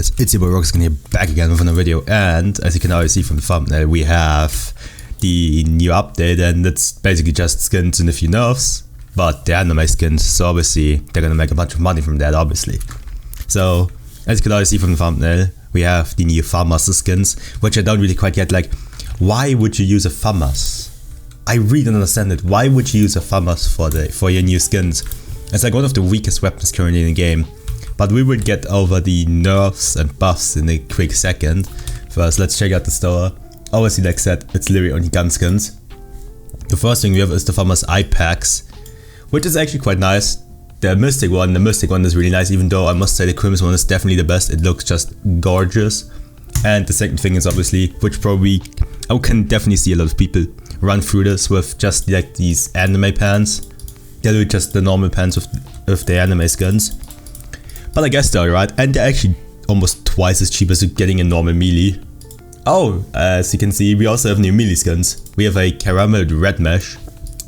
guys, it's your boy ROBUX here, back again with another video, and as you can already see from the thumbnail, we have the new update, and it's basically just skins and a few nerfs, but the anime skins, so obviously they're gonna make a bunch of money from that, obviously. So, as you can already see from the thumbnail, we have the new FAMAS skins, which I don't really quite get. Like, why would you use a FAMAS? I really don't understand it. Why would you use a FAMAS for your new skins? It's like one of the weakest weapons currently in the game. But we will get over the nerfs and buffs in a quick second. First, let's check out the store. Obviously, like I said, it's literally only gun skins. The first thing we have is the FAMAS eye packs, which is actually quite nice. The mystic one is really nice, even though I must say the crimson one is definitely the best. It looks just gorgeous. And the second thing is obviously, which probably I can definitely see a lot of people run through this with just like these anime pants. They're just the normal pants with the anime skins. But I guess they're alright, and they're actually almost twice as cheap as getting a normal melee. Oh, as you can see, we also have new melee skins. We have a Karambit red mesh,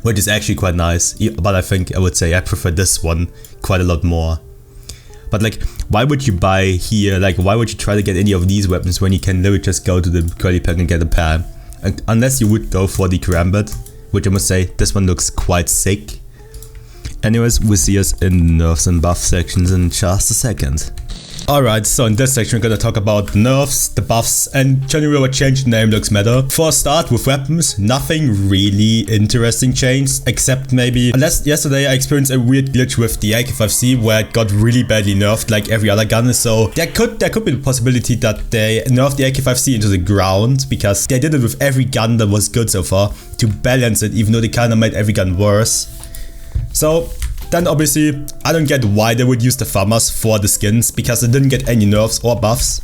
which is actually quite nice, but I would say I prefer this one quite a lot more. But like, why would you buy here, like why would you try to get any of these weapons when you can literally just go to the curly pack and get a pair? And unless you would go for the Karambit, which I must say, this one looks quite sick. Anyways, we'll see us in nerfs and buff sections in just a second. Alright, so in this section we're gonna talk about the nerfs, the buffs, and generally what changed in Aimblox matter. For a start, with weapons, nothing really interesting changed, except maybe, unless yesterday I experienced a weird glitch with the AK-5C where it got really badly nerfed like every other gun, so there could be the possibility that they nerfed the AK-5C into the ground, because they did it with every gun that was good so far, to balance it, even though they kinda made every gun worse. So then obviously I don't get why they would use the FAMAS for the skins, because they didn't get any nerfs or buffs.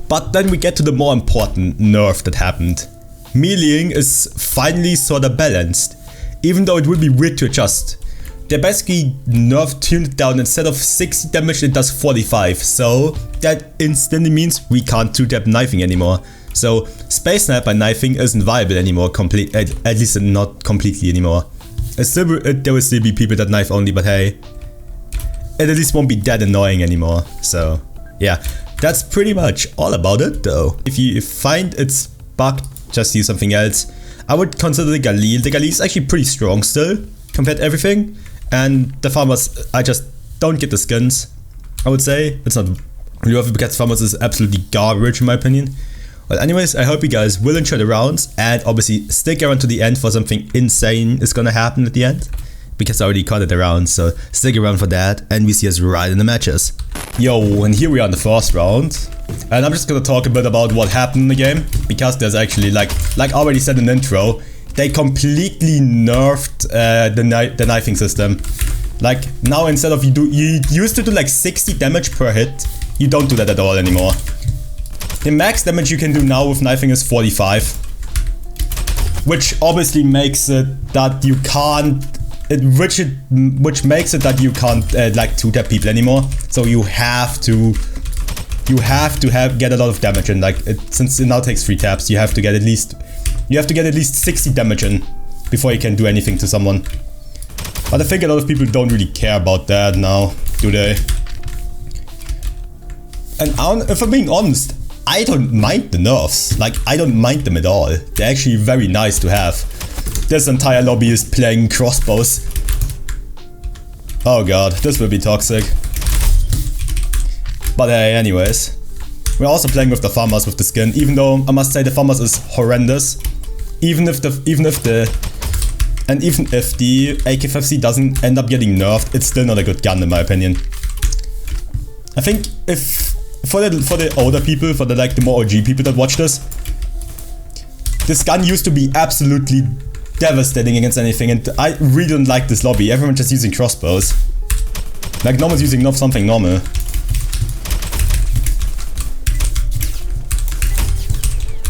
But then we get to the more important nerf that happened. Meleeing is finally sorta balanced, even though it would be weird to adjust. They basically tuned it down. Instead of 60 damage it does 45, so that instantly means we can't 2-tap knifing anymore. So space sniper knifing isn't viable anymore, at least not completely anymore. There will still be people that knife only, but hey, it at least won't be that annoying anymore. So yeah, that's pretty much all about it though. If you find it's bugged, just use something else. I would consider the Galil. The Galil is actually pretty strong still, compared to everything. And the FAMAS, I just don't get the skins, I would say. It's not really worth it because FAMAS is absolutely garbage in my opinion. Well, anyways, I hope you guys will enjoy the rounds, and obviously stick around to the end for something insane is gonna happen at the end, because I already caught it around, so stick around for that, and we see us right in the matches. Yo, and here we are in the first round, and I'm just gonna talk a bit about what happened in the game, because there's actually, like I already said in the intro, they completely nerfed the knifing system. Like, now instead of you used to do like 60 damage per hit, you don't do that at all anymore. The max damage you can do now with knifing is 45, which obviously makes it that you can't, which makes it that you can't like 2-tap people anymore. So you have to get a lot of damage in. Like, since it now takes 3 taps, you have to get at least 60 damage in before you can do anything to someone. But I think a lot of people don't really care about that now, do they? And if I'm being honest, I don't mind the nerfs. Like, I don't mind them at all. They're actually very nice to have. This entire lobby is playing crossbows. Oh god, this will be toxic. But hey, anyways, we're also playing with the FAMAS with the skin, even though I must say the FAMAS is horrendous. Even if the AK-5C doesn't end up getting nerfed, it's still not a good gun in my opinion. I think for the older people, for the more OG people that watch this gun used to be absolutely devastating against anything, and I really don't like this lobby. Everyone's just using crossbows. Like, no one's using something normal.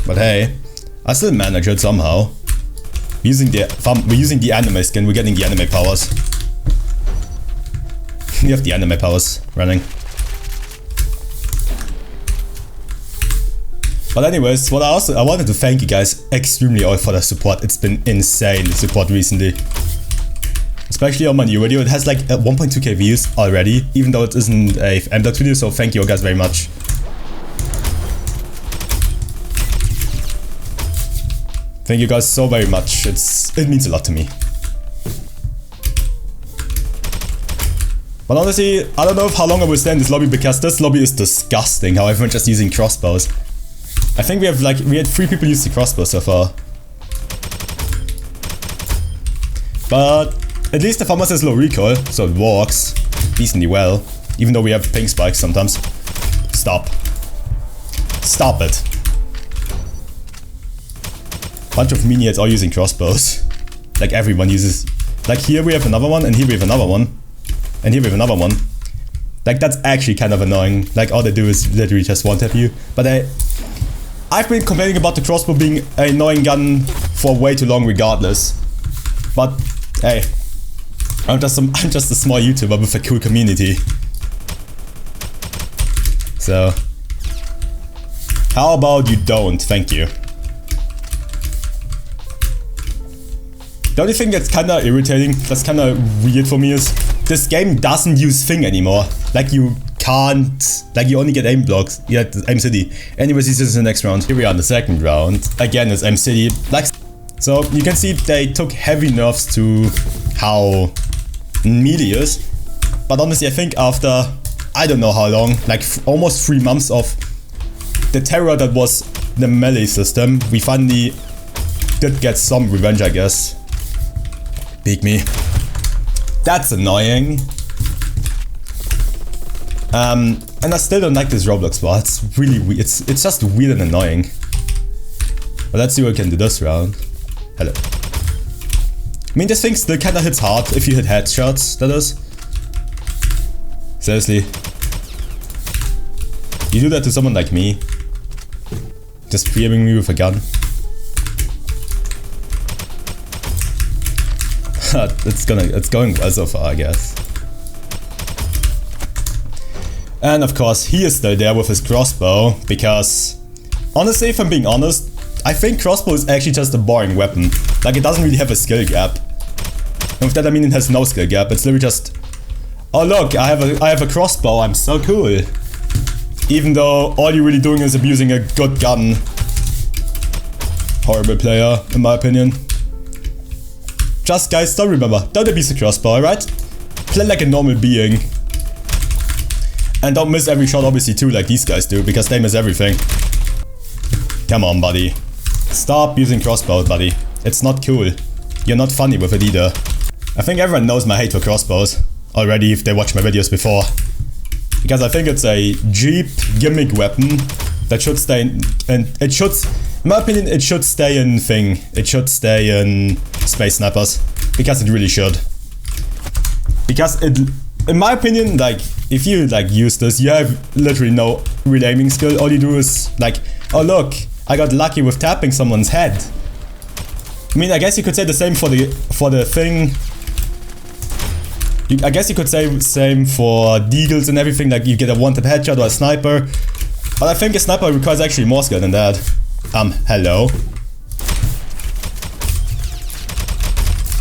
But hey, I still manage it somehow. We're using the anime skin, we're getting the anime powers. We have the anime powers running. But anyways, I wanted to thank you guys extremely all for the support. It's been insane, the support recently. especially on my new video. It has like 1.2k views already, even though it isn't a Aimblox video, so thank you guys very much. Thank you guys so very much. It means a lot to me. But honestly, I don't know how long I will stay in this lobby because this lobby is disgusting how everyone's just using crossbows. I think we had 3 people use the crossbow so far. But at least the FAMAS has low recoil, so it works decently well. Even though we have ping spikes sometimes. Stop. Stop it. Bunch of minions are using crossbows. Like everyone uses. Like here we have another one, and here we have another one. And here we have another one. Like that's actually kind of annoying. Like all they do is literally just one-tap you. But I've been complaining about the crossbow being an annoying gun for way too long regardless. But hey, I'm just a small YouTuber with a cool community. So how about you don't? Thank you. The only thing that's kinda irritating, that's kinda weird for me is this game doesn't use thing anymore. Like you can't, like you only get aim blocks, you get aim city. Anyways, this is the next round. Here we are in the second round. Again, it's aim city. Like, so you can see they took heavy nerfs to how melee is. But honestly, I think after, I don't know how long, like almost 3 months of the terror that was the melee system, we finally did get some revenge, I guess. Peek me. That's annoying. And I still don't like this Roblox bar. It's really weird. It's just weird and annoying. But let's see what we can do this round. Hello. I mean, this thing still kinda hits hard if you hit headshots, that is. Seriously. You do that to someone like me. Just pre-aiming me with a gun. It's going well so far, I guess. And of course, he is still there with his crossbow, because honestly, if I'm being honest, I think crossbow is actually just a boring weapon. Like, it doesn't really have a skill gap. And with that I mean it has no skill gap, it's literally just, oh look, I have a crossbow, I'm so cool. Even though all you're really doing is abusing a good gun. Horrible player, in my opinion. Just guys, don't remember, don't abuse the crossbow, alright? Play like a normal being. And don't miss every shot obviously too, like these guys do, because they miss everything. Come on, buddy. Stop using crossbow, buddy. It's not cool. You're not funny with it either. I think everyone knows my hate for crossbows already if they watched my videos before. Because I think it's a cheap gimmick weapon that should stay in, and it should, in my opinion, it should stay in thing. It should stay in Space Snipers. Because it really should. Because it, in my opinion, like, if you like use this, you have literally no real aiming skill. All you do is like, oh look, I got lucky with tapping someone's head. I mean, I guess you could say the same for the thing. I guess you could say the same for deagles and everything, like you get a one-tap headshot or a sniper. But I think a sniper requires actually more skill than that. Hello.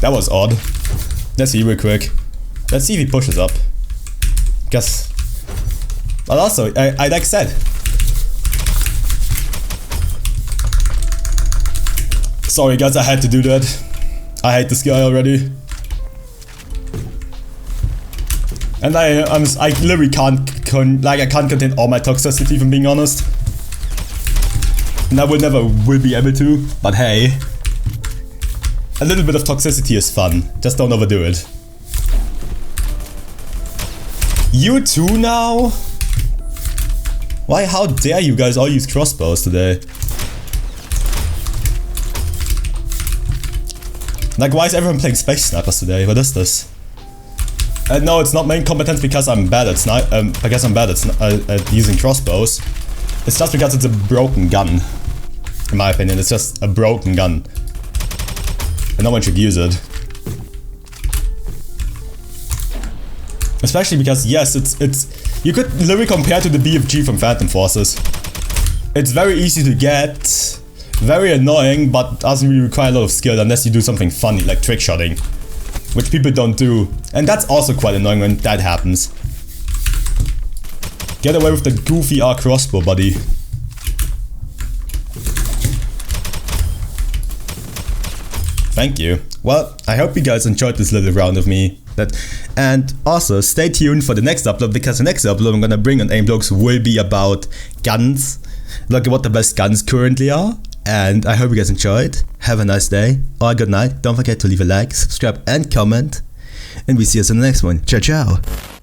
That was odd. Let's see real quick. Let's see if he pushes up. Guess. But also, I like said. Sorry guys, I had to do that. I hate this guy already. And I literally can't contain all my toxicity, if I'm being honest. And I will be able to, but hey. A little bit of toxicity is fun, just don't overdo it. You too now? Why, how dare you guys all use crossbows today? Like, why is everyone playing Space Snipers today? What is this? No, it's not main competence because I'm bad at at using crossbows. It's just because it's a broken gun. In my opinion, it's just a broken gun. And no one should use it. Especially because, yes, it's you could literally compare to the BFG from Phantom Forces. It's very easy to get, very annoying, but doesn't really require a lot of skill unless you do something funny, like trick shotting. which people don't do. And that's also quite annoying when that happens. Get away with the goofy R crossbow, buddy. Thank you. Well, I hope you guys enjoyed this little round of me. And also, stay tuned for the next upload, because the next upload I'm gonna bring on Aimblox will be about guns. Look at what the best guns currently are. And I hope you guys enjoyed. Have a nice day or good night. Don't forget to leave a like, subscribe and comment. And we see us in the next one. Ciao, ciao.